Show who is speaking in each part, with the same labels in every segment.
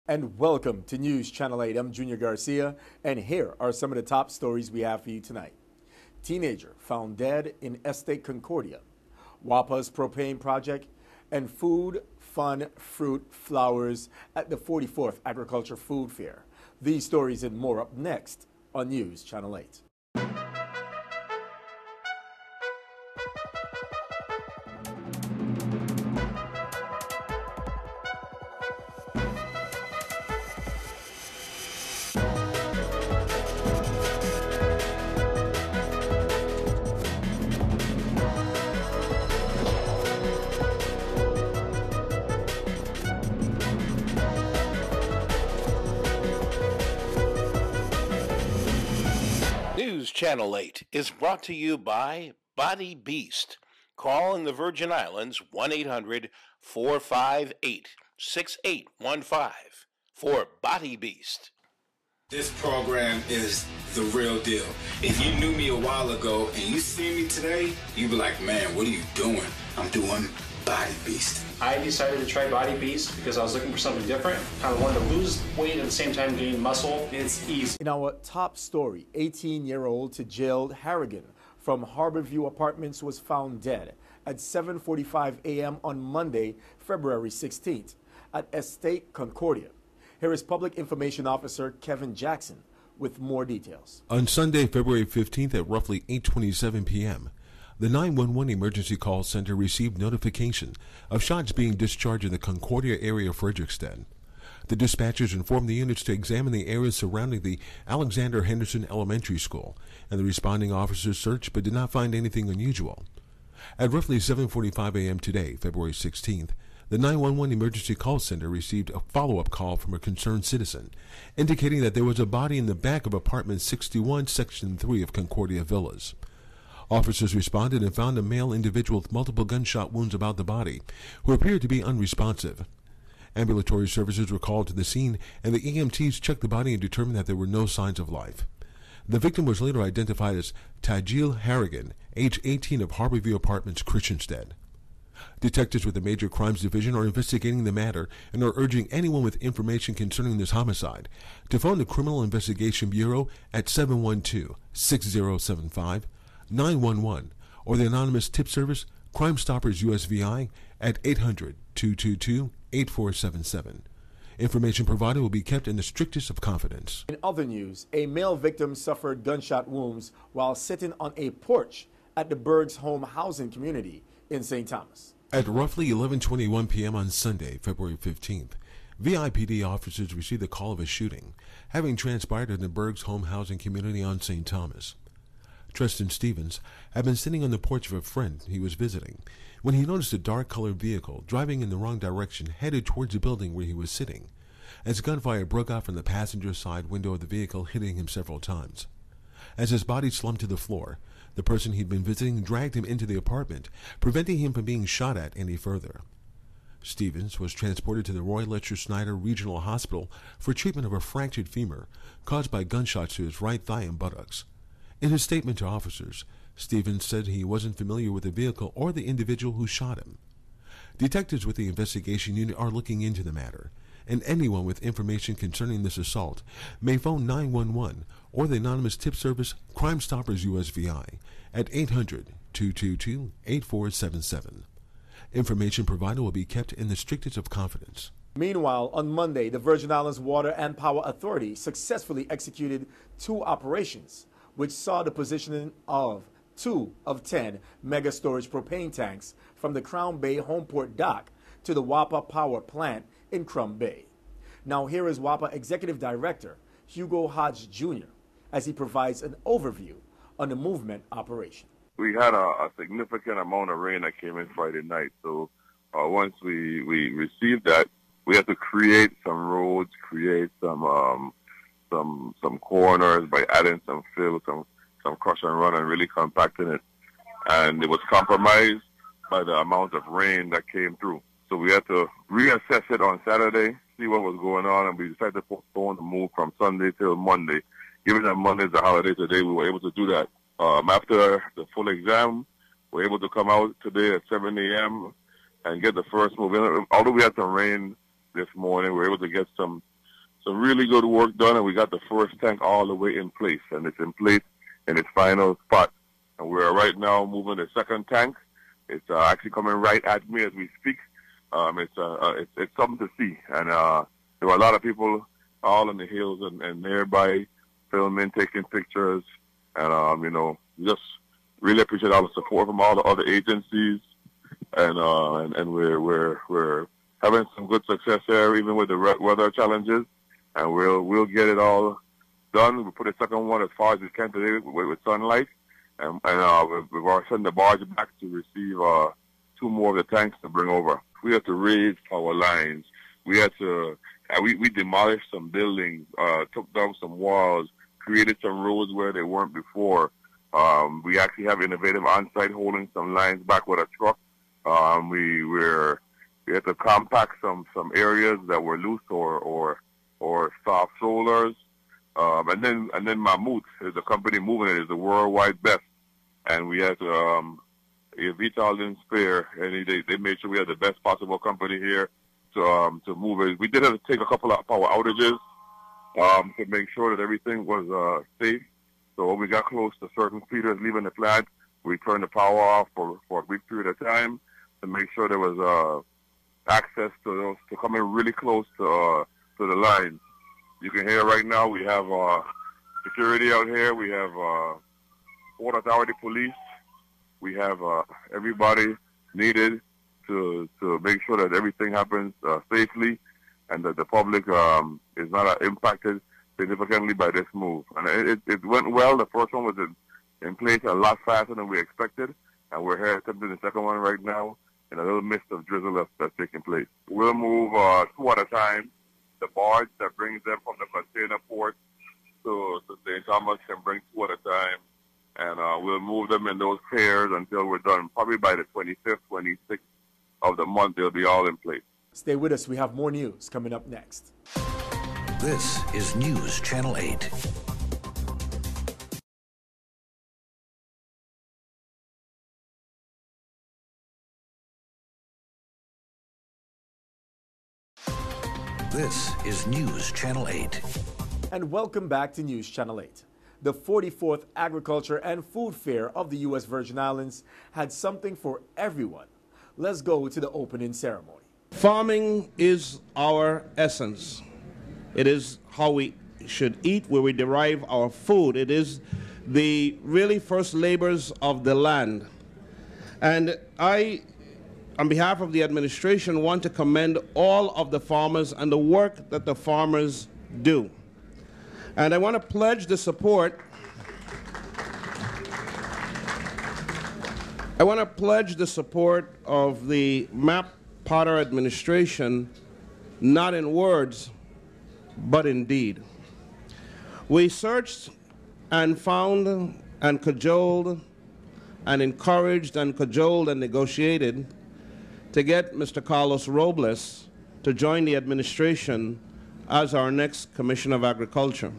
Speaker 1: And welcome to News Channel 8. I'm Junior Garcia, and here are some of the top stories we have for you tonight. Teenager found dead in Estate Concordia, WAPA's propane project, and food, fun, fruit, flowers at the 44th Agriculture Food Fair. These stories and more up next on News Channel 8.
Speaker 2: News Channel 8 is brought to you by Body Beast. Call in the Virgin Islands 1-800-458-6815 for Body Beast.
Speaker 3: This program is the real deal. If you knew me a while ago and you see me today, you'd be like, man, what are you doing? I'm doing Body Beast.
Speaker 4: I decided to try Body Beast because I was looking for something different. Kind of wanted to lose weight at the same time gain muscle. It's easy.
Speaker 1: In our top story, 18-year-old to jailed Harrigan from Harborview Apartments was found dead at 7:45 a.m. on Monday, February 16th at Estate Concordia. Here is Public Information Officer Kevin Jackson with more details.
Speaker 5: On Sunday, February 15th at roughly 8:27 p.m., the 911 emergency call center received notification of shots being discharged in the Concordia area of Frederiksted. The dispatchers informed the units to examine the areas surrounding the Alexander Henderson Elementary School, and the responding officers searched but did not find anything unusual. At roughly 7:45 a.m. today, February 16th, the 911 emergency call center received a follow-up call from a concerned citizen, indicating that there was a body in the back of apartment 61, section 3 of Concordia Villas. Officers responded and found a male individual with multiple gunshot wounds about the body, who appeared to be unresponsive. Ambulatory services were called to the scene, and the EMTs checked the body and determined that there were no signs of life. The victim was later identified as Tajil Harrigan, age 18, of Harborview Apartments, Christiansted. Detectives with the Major Crimes Division are investigating the matter and are urging anyone with information concerning this homicide to phone the Criminal Investigation Bureau at 712-6075, 911, or the anonymous tip service Crime Stoppers USVI at 800-222-8477. Information provided will be kept in the strictest of confidence.
Speaker 1: In other news, a male victim suffered gunshot wounds while sitting on a porch at the Bergs Home housing community in St. Thomas.
Speaker 5: At roughly 11:21 p.m. on Sunday, February 15th, VIPD officers received a call of a shooting having transpired in the Bergs Home housing community on St. Thomas. Tristan Stevens had been sitting on the porch of a friend he was visiting when he noticed a dark-colored vehicle driving in the wrong direction headed towards the building where he was sitting, as gunfire broke out from the passenger side window of the vehicle, hitting him several times. As his body slumped to the floor, the person he'd been visiting dragged him into the apartment, preventing him from being shot at any further. Stevens was transported to the Roy Letcher Snyder Regional Hospital for treatment of a fractured femur caused by gunshots to his right thigh and buttocks. In his statement to officers, Stevens said he wasn't familiar with the vehicle or the individual who shot him. Detectives with the investigation unit are looking into the matter, and anyone with information concerning this assault may phone 911 or the anonymous tip service Crime Stoppers USVI at 800-222-8477. Information provided will be kept in the strictest of confidence.
Speaker 1: Meanwhile, on Monday, the Virgin Islands Water and Power Authority successfully executed 2 operations, which saw the positioning of 2 of 10 mega storage propane tanks from the Crown Bay Homeport dock to the WAPA power plant in Crum Bay. Now here is WAPA Executive Director Hugo Hodge Jr. as he provides an overview on the movement operation.
Speaker 6: We had a significant amount of rain that came in Friday night, so once we received that, we had to create some roads, create some corners by adding some fill, some crush and run, and really compacting it. And it was compromised by the amount of rain that came through. So we had to reassess it on Saturday, see what was going on, and we decided to postpone the move from Sunday till Monday. Given that Monday is a holiday today, we were able to do that. After the full exam, we were able to come out today at 7 a.m. and get the first move in. Although we had some rain this morning, we were able to get some some really good work done, and we got the first tank all the way in place, and it's in place in its final spot. And we're right now moving the second tank. It's actually coming right at me as we speak. It's something to see, and there were a lot of people all in the hills and nearby filming, taking pictures, and you know, just really appreciate all the support from all the other agencies, and we're having some good success there, even with the weather challenges, and we'll get it all done. We'll put the second one as far as we can today with sunlight, and we're sending the barge back to receive 2 more of the tanks to bring over. We had to raise power lines. We had to we demolished some buildings, took down some walls, created some roads where they weren't before. We actually have innovative on-site holding some lines back with a truck. We had to compact some areas that were loose or soft shoulders. And then Mammoth is the company moving it, is the worldwide best. And we had to Vital didn't spare, and they made sure we had the best possible company here to move it. We did have to take a couple of power outages to make sure that everything was safe. So when we got close to certain feeders leaving the plant, we turned the power off for a brief period of time to make sure there was access to those, to come in really close to the lines. You can hear right now we have security out here. We have Port Authority police. We have everybody needed to make sure that everything happens safely and that the public is not impacted significantly by this move. And it went well. The first one was in place a lot faster than we expected, and we're here attempting the second one right now in a little mist of drizzle that's taking place. We'll move 2 at a time. The barge that brings them from the container port to St. Thomas can bring 2 at a time, and we'll move them in those pairs until we're done. Probably by the 25th, 26th of the month, they'll be all in place.
Speaker 1: Stay with us. We have more news coming up next.
Speaker 7: This is News Channel 8. This is News Channel 8.
Speaker 1: And welcome back to News Channel 8. The 44th Agriculture and Food Fair of the U.S. Virgin Islands had something for everyone. Let's go to the opening ceremony.
Speaker 8: Farming is our essence. It is how we should eat, where we derive our food. It is the really first labors of the land. And I, on behalf of the administration, want to commend all of the farmers and the work that the farmers do. And I want to pledge the support. I want to pledge the support of the Matt Potter administration, not in words, but in deed. We searched and found and cajoled and encouraged and cajoled and negotiated to get Mr. Carlos Robles to join the administration as our next Commissioner of Agriculture.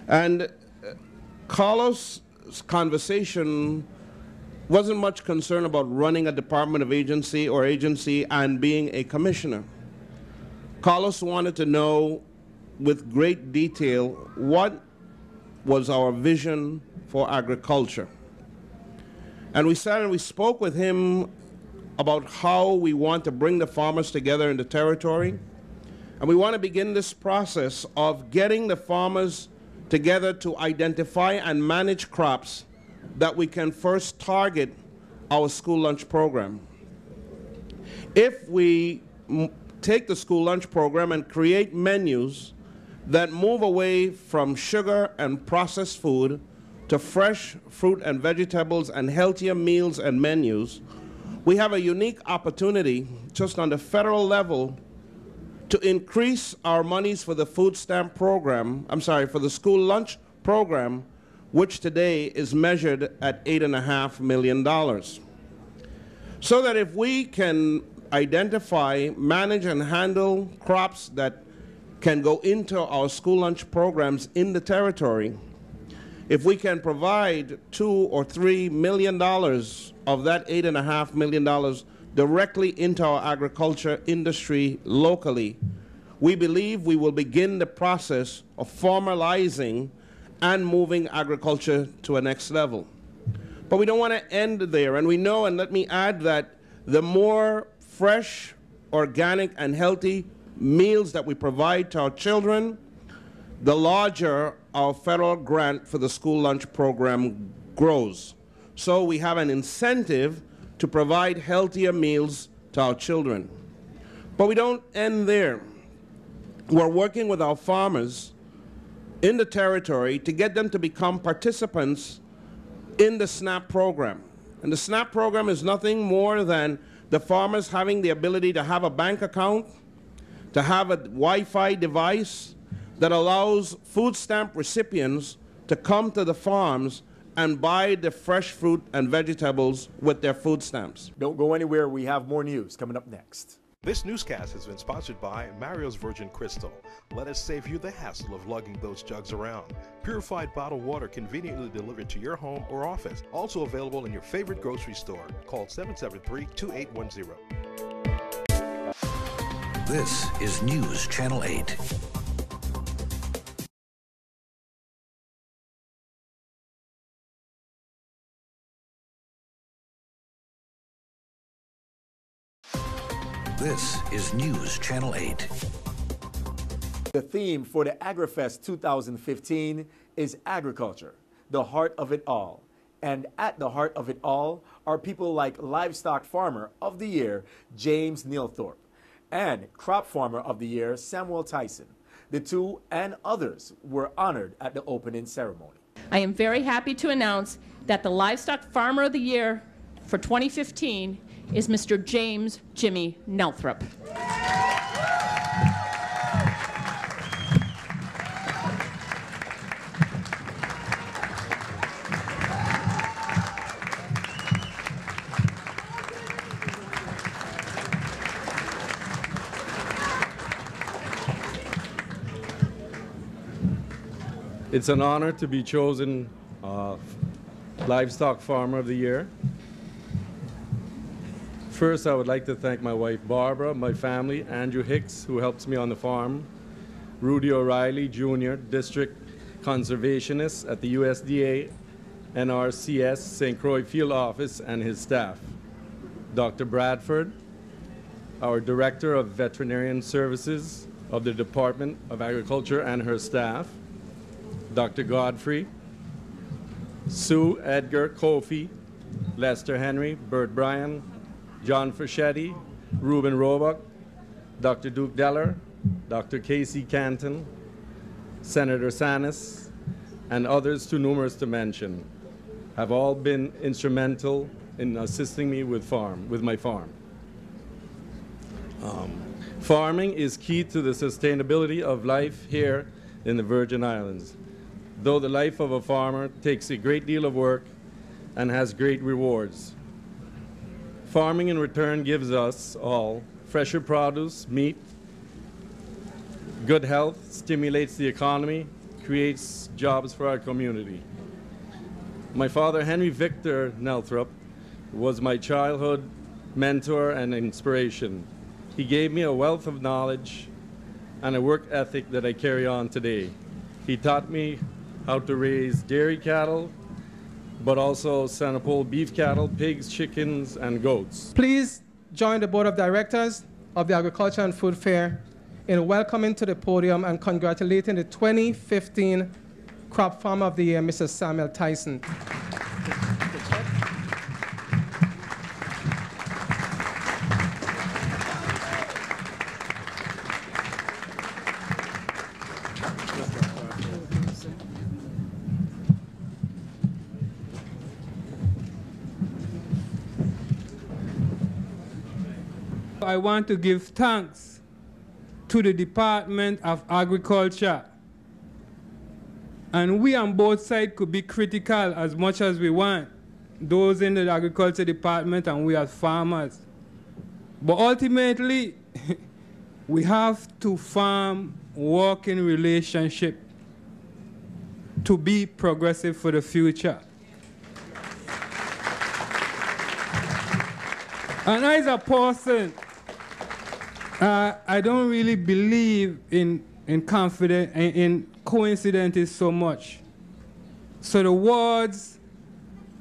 Speaker 8: And Carlos' conversation wasn't much concerned about running a department of agency and being a commissioner. Carlos wanted to know with great detail what was our vision for agriculture. And we sat and we spoke with him about how we want to bring the farmers together in the territory. And we want to begin this process of getting the farmers together to identify and manage crops that we can first target our school lunch program. If we take the school lunch program and create menus that move away from sugar and processed food to fresh fruit and vegetables and healthier meals and menus, we have a unique opportunity just on the federal level to increase our monies for the food stamp program, for the school lunch program, which today is measured at $8.5 million. So that if we can identify, manage, and handle crops that can go into our school lunch programs in the territory, if we can provide $2 or $3 million of that $8.5 million directly into our agriculture industry locally, we believe we will begin the process of formalizing and moving agriculture to a next level. But we don't want to end there, and we know, and let me add that the more fresh, organic, and healthy meals that we provide to our children, the larger our federal grant for the school lunch program grows. So we have an incentive to provide healthier meals to our children. But we don't end there. We're working with our farmers in the territory to get them to become participants in the SNAP program. And the SNAP program is nothing more than the farmers having the ability to have a bank account, to have a Wi-Fi device that allows food stamp recipients to come to the farms and buy the fresh fruit and vegetables with their food stamps.
Speaker 1: Don't go anywhere. We have more news coming up next.
Speaker 9: This newscast has been sponsored by Mario's Virgin Crystal. Let us save you the hassle of lugging those jugs around. Purified bottled water conveniently delivered to your home or office. Also available in your favorite grocery store. Call 773-2810.
Speaker 7: This is News Channel 8. This is News Channel 8.
Speaker 1: The theme for the AgriFest 2015 is agriculture, the heart of it all. And at the heart of it all are people like Livestock Farmer of the Year, James Nealthorpe, and Crop Farmer of the Year, Samuel Tyson. The two and others were honored at the opening ceremony.
Speaker 10: I am very happy to announce that the Livestock Farmer of the Year for 2015 is Mr. James Jimmy Nealthorpe.
Speaker 11: It's an honor to be chosen Livestock Farmer of the Year. First, I would like to thank my wife Barbara, my family, Andrew Hicks, who helps me on the farm, Rudy O'Reilly Jr., District Conservationist at the USDA NRCS St. Croix Field Office, and his staff, Dr. Bradford, our Director of Veterinarian Services of the Department of Agriculture and her staff, Dr. Godfrey, Sue Edgar Kofi, Lester Henry, Bert Bryan, John Fischetti, Ruben Roebuck, Dr. Duke Deller, Dr. Casey Canton, Senator Sanis, and others too numerous to mention, have all been instrumental in assisting me with my farm. Farming is key to the sustainability of life here in the Virgin Islands, though the life of a farmer takes a great deal of work and has great rewards. Farming in return gives us all fresher produce, meat, good health, stimulates the economy, creates jobs for our community. My father, Henry Victor Nealthorpe, was my childhood mentor and inspiration. He gave me a wealth of knowledge and a work ethic that I carry on today. He taught me how to raise dairy cattle, but also Sanapole beef cattle, pigs, chickens, and goats.
Speaker 12: Please join the Board of Directors of the Agriculture and Food Fair in welcoming to the podium and congratulating the 2015 Crop Farmer of the Year, Mr. Samuel Tyson.
Speaker 13: I want to give thanks to the Department of Agriculture. And we on both sides could be critical as much as we want, those in the Agriculture Department and we as farmers. But ultimately, we have to farm working relationship to be progressive for the future. And as a person I don't really believe in coincidences so much. So the words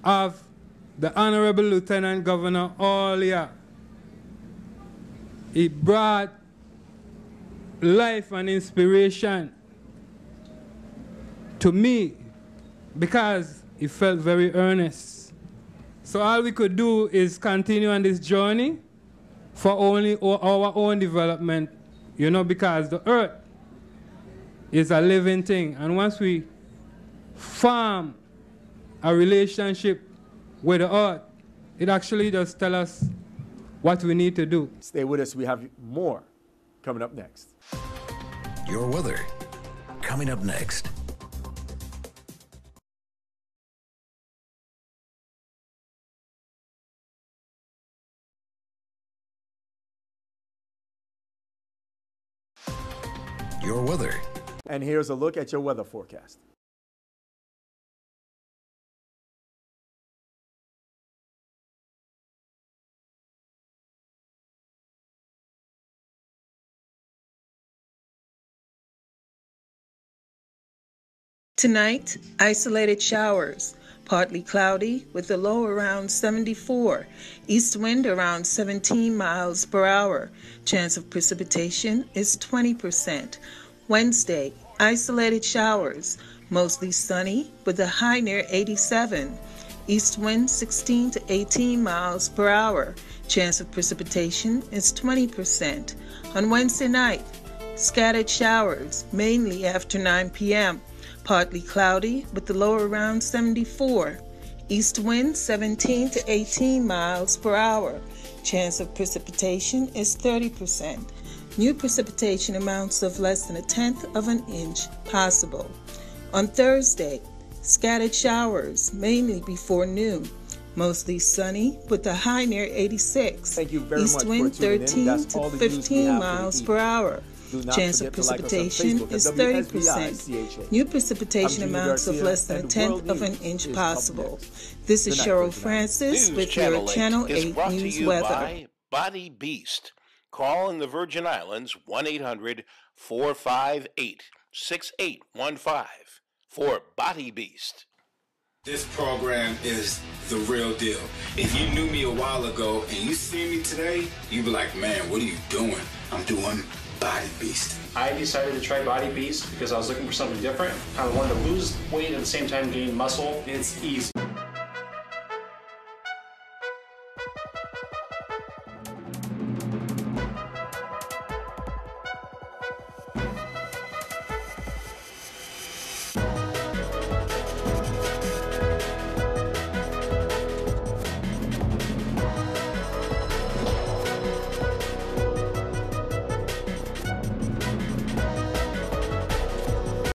Speaker 13: of the Honorable Lieutenant Governor earlier, it brought life and inspiration to me because it felt very earnest. So all we could do is continue on this journey for only our own development, you know, because the earth is a living thing. And once we form a relationship with the earth, it actually does tell us what we need to do.
Speaker 1: Stay with us. We have more coming up next.
Speaker 7: Your weather coming up next. Your weather.
Speaker 1: And here's a look at your weather forecast.
Speaker 14: Tonight, isolated showers, partly cloudy with a low around 74, east wind around 17 miles per hour. Chance of precipitation is 20%. Wednesday, isolated showers, mostly sunny with a high near 87, east wind 16 to 18 miles per hour. Chance of precipitation is 20%. On Wednesday night, scattered showers, mainly after 9 p.m. Partly cloudy with the low around 74. East wind 17 to 18 miles per hour. Chance of precipitation is 30%. New precipitation amounts of less than 1/10 of an inch possible. On Thursday, scattered showers, mainly before noon. Mostly sunny with a high near 86.
Speaker 1: Thank you very
Speaker 14: East
Speaker 1: much
Speaker 14: wind
Speaker 1: for tuning in.
Speaker 14: 13
Speaker 1: That's
Speaker 14: to
Speaker 1: all the news we
Speaker 14: 15
Speaker 1: have for the
Speaker 14: miles
Speaker 1: evening.
Speaker 14: per hour.
Speaker 1: Do not
Speaker 14: Chance of
Speaker 1: forget to like us on
Speaker 14: precipitation
Speaker 1: Facebook at
Speaker 14: is
Speaker 1: WSVI-CHA.
Speaker 14: 30%. New precipitation
Speaker 1: I'm Junior
Speaker 14: amounts of
Speaker 1: Garcia,
Speaker 14: less than
Speaker 1: and
Speaker 14: 1/10
Speaker 1: World
Speaker 14: of an
Speaker 1: News
Speaker 14: inch
Speaker 1: is
Speaker 14: possible.
Speaker 1: up next.
Speaker 14: This is
Speaker 1: Good night,
Speaker 14: Cheryl
Speaker 1: Virgin
Speaker 14: Francis
Speaker 2: News
Speaker 14: with your Channel
Speaker 2: 8 is
Speaker 14: 8
Speaker 2: brought to
Speaker 14: News
Speaker 2: you
Speaker 14: weather.
Speaker 2: by Body Beast. Call in the Virgin Islands 1-800-458-6815 for Body Beast.
Speaker 3: This program is the real deal. If you knew me a while ago and you see me today, you'd be like, man, what are you doing? I'm doing Body Beast.
Speaker 4: I decided to try Body Beast because I was looking for something different. I wanted to lose weight at the same time gain muscle. It's easy.